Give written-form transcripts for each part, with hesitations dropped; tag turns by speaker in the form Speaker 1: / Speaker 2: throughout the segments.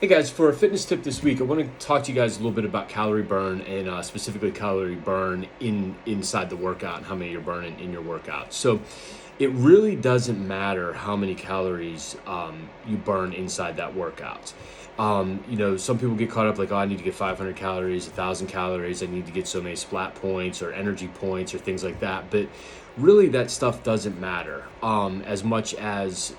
Speaker 1: Hey guys, for a fitness tip this week, I want to talk to you guys a little bit about calorie burn and specifically calorie burn inside the workout and how many you're burning in your workout. So it really doesn't matter how many calories you burn inside that workout. Some people get caught up like, oh, I need to get 500 calories, 1,000 calories. I need to get so many splat points or energy points or things like that. But really, that stuff doesn't matter as much as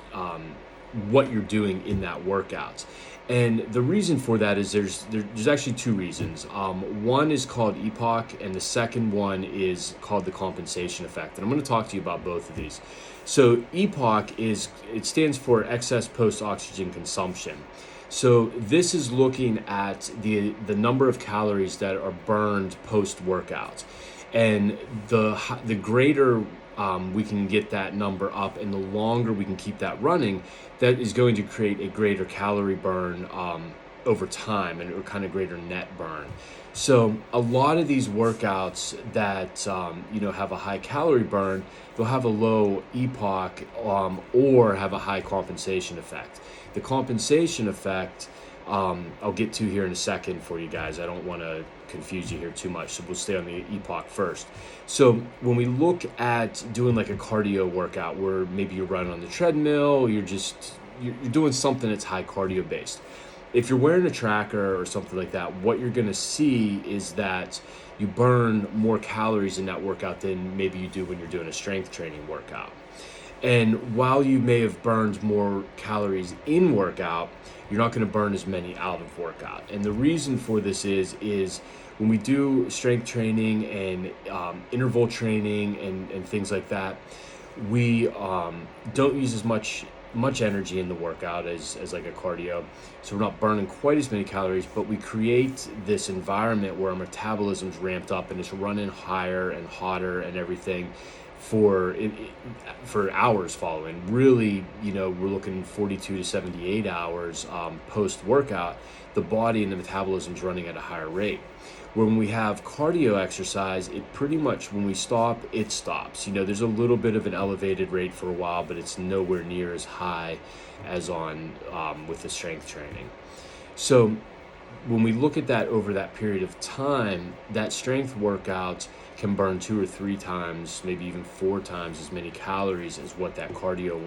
Speaker 1: what you're doing in that workout. And the reason for that is there's actually two reasons. One is called EPOC, and the second one is called the compensation effect. And I'm going to talk to you about both of these. So it stands for excess post-oxygen consumption. So this is looking at the number of calories that are burned post-workout, and the greater we can get that number up and the longer we can keep that running, that is going to create a greater calorie burn over time and a kind of greater net burn. So a lot of these workouts that have a high calorie burn, they'll have a low EPOC or have a high compensation effect. The compensation effect I'll get to here in a second for you guys. I don't want to confuse you here too much, so we'll stay on the EPOC first. So when we look at doing like a cardio workout where maybe you're running on the treadmill, you're doing something that's high cardio based. If you're wearing a tracker or something like that, what you're going to see is that you burn more calories in that workout than maybe you do when you're doing a strength training workout. And while you may have burned more calories in workout, you're not going to burn as many out of workout. And the reason for this is when we do strength training and interval training and things like that, we don't use as much energy in the workout as like a cardio. So we're not burning quite as many calories, but we create this environment where our metabolism's ramped up and it's running higher and hotter and everything for hours following. Really, we're looking 42 to 78 hours post workout. The body and the metabolism's running at a higher rate. When we have cardio exercise, it pretty much, when we stop, it stops. There's a little bit of an elevated rate for a while, but it's nowhere near as high as on with the strength training. So when we look at that over that period of time, that strength workout can burn 2 or 3 times, maybe even 4 times as many calories as what that cardio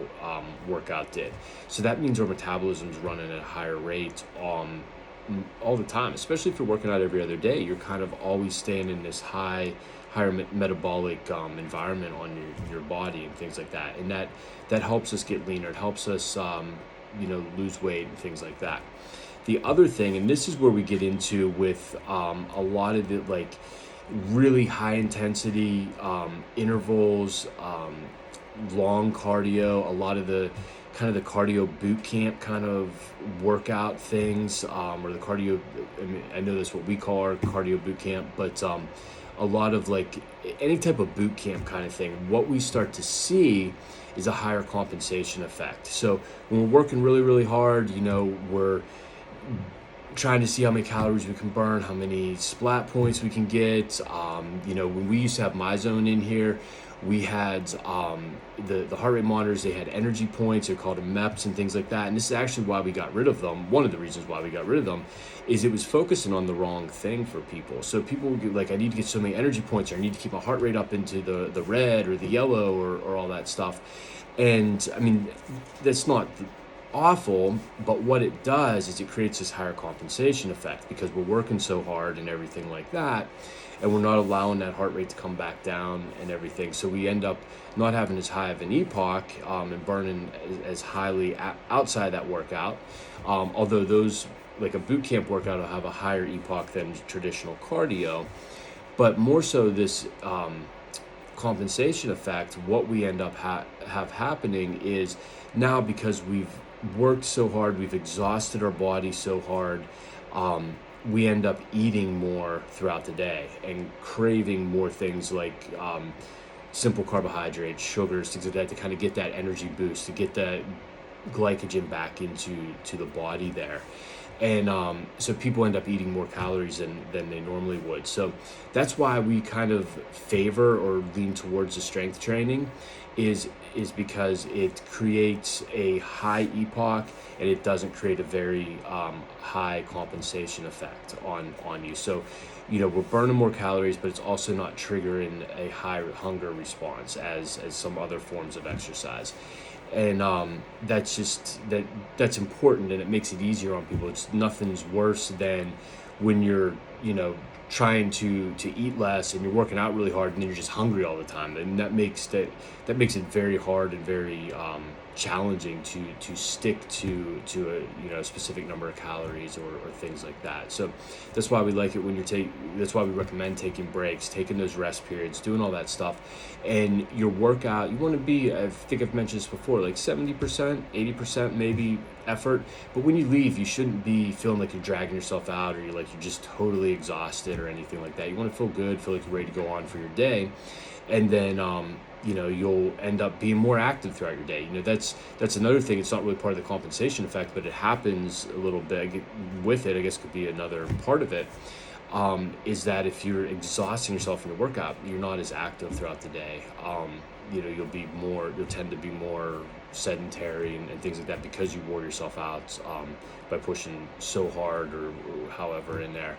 Speaker 1: workout did. So that means our metabolism is running at a higher rate all the time, especially if you're working out every other day. You're kind of always staying in this higher metabolic environment on your body and things like that. And that helps us get leaner. It helps us lose weight and things like that. The other thing, and this is where we get into with a lot of the like really high intensity intervals, long cardio, a lot of the kind of the cardio boot camp kind of workout things, or the cardio, I know that's what we call our cardio boot camp, but a lot of like any type of boot camp kind of thing, what we start to see is a higher compensation effect. So when we're working really, really hard, we're trying to see how many calories we can burn, how many splat points we can get. When we used to have MyZone in here, we had the heart rate monitors. They had energy points. They're called MEPs and things like that. And this is actually why we got rid of them. One of the reasons why we got rid of them is it was focusing on the wrong thing for people. So people would get like, I need to get so many energy points, or I need to keep my heart rate up into the red or the yellow or all that stuff. And I mean, that's not awful, but what it does is it creates this higher compensation effect because we're working so hard and everything like that, and we're not allowing that heart rate to come back down and everything. So we end up not having as high of an EPOC and burning as highly outside that workout, although those, like a boot camp workout, will have a higher EPOC than traditional cardio. But more so this compensation effect, what we end up have happening is now, because we've worked so hard, we've exhausted our body so hard, we end up eating more throughout the day and craving more things like simple carbohydrates, sugars, things like that, to kind of get that energy boost, to get that glycogen back into the body there. And so people end up eating more calories than they normally would. So that's why we kind of favor or lean towards the strength training, is because it creates a high EPOC and it doesn't create a very high compensation effect on you. So, we're burning more calories, but it's also not triggering a high hunger response as some other forms of exercise. And that's important, and it makes it easier on people. It's nothing's worse than when you're trying to eat less and you're working out really hard and then you're just hungry all the time, and that makes it very hard and very challenging to stick to a specific number of calories or things like that. So that's why we like it when that's why we recommend taking breaks, taking those rest periods, doing all that stuff. And your workout, you want to be, I think I've mentioned this before, like 70%, 80% maybe effort. But when you leave, you shouldn't be feeling like you're dragging yourself out, or you're just totally exhausted or anything like that. You want to feel good, feel like you're ready to go on for your day. And then you'll end up being more active throughout your day. That's another thing. It's not really part of the compensation effect, but it happens a little bit with it. I guess could be another part of it. Is that if you're exhausting yourself in your workout, you're not as active throughout the day. You'll tend to be more sedentary and things like that, because you wore yourself out by pushing so hard or however in there.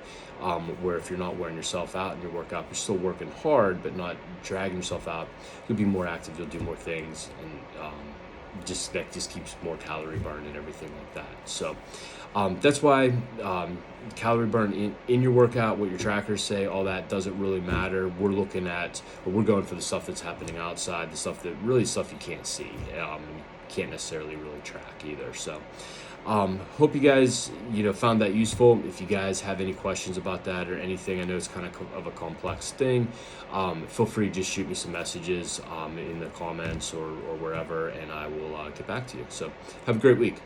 Speaker 1: Where if you're not wearing yourself out in your workout, you're still working hard but not dragging yourself out, you'll be more active, you'll do more things, and that just keeps more calorie burn and everything like that. So that's why calorie burn in your workout, what your trackers say, all that doesn't really matter. We're going for the stuff that's happening outside, the stuff you can't see, can't necessarily really track either. So hope you guys found that useful. If you guys have any questions about that or anything, I know it's kind of a complex thing, feel free to just shoot me some messages in the comments or wherever, and I will get back to you. So have a great week.